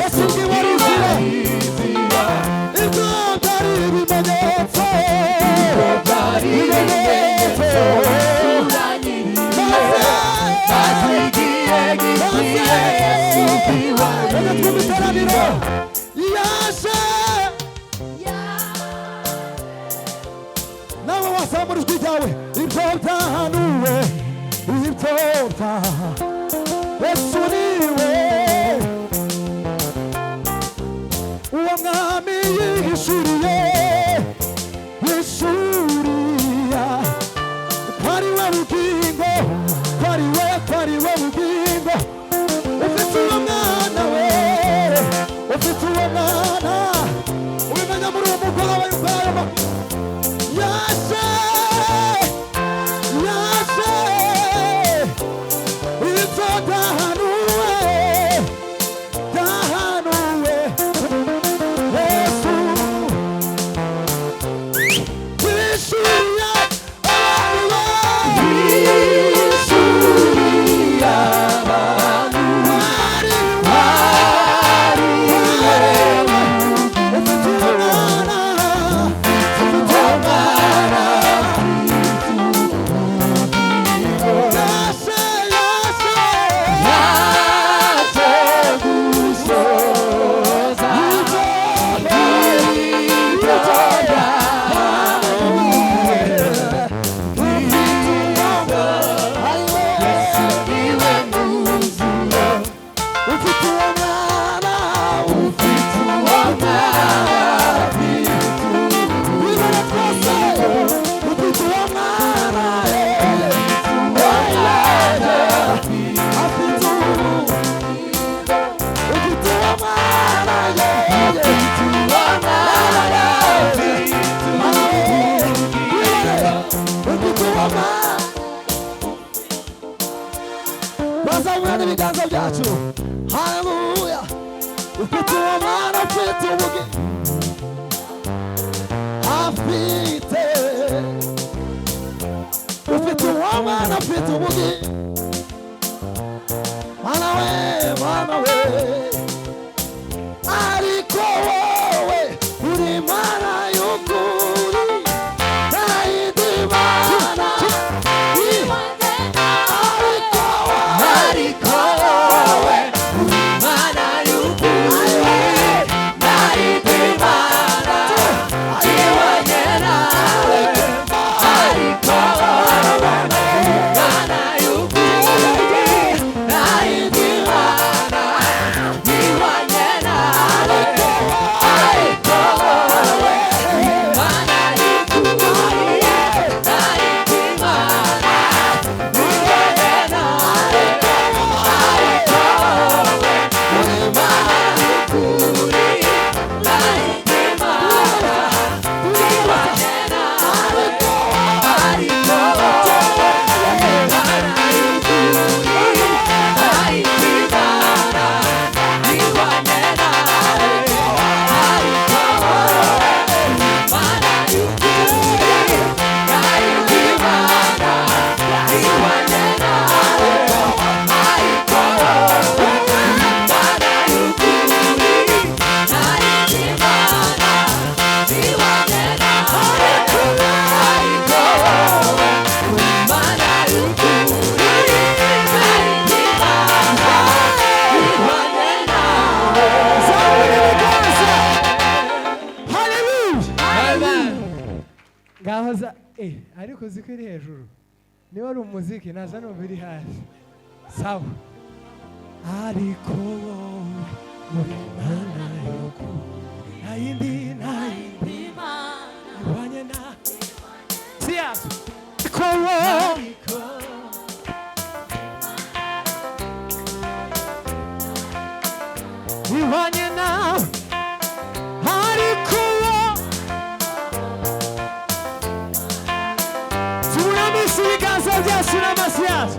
Yesu ngiwarizira ibyo byari ibimenyetso Bazigiye gigiye Yesu twimiteraniro yaje nawe wasambura ijwi ryawe ibyo byahanuwe ibyo byaha Yesu niwe uwo mwami yihishuriye yishuriya kwari we bugingo kwari we bugingo ufite uwo mwana we ufite uwo mwana ubimenya muri uwo mugoroba y'ubwayo yaje ibyo byahanuwe Yesu yishuriye bazamura n'ibiganza byacu haleluya ufite uwo mwana ufite ubugi ufite uwo mwana ufite ubugi mwana we ariko wowe uri mana y'ukuri nta yindi mana ngahoza ariko ziko iri hejuru niba ari umuziki naza numva iri hasi sawa ariko muri mana yoko nayindi ibanye na siyasu kowo ibanye na ariko ibiganza byacu n'amasiyasu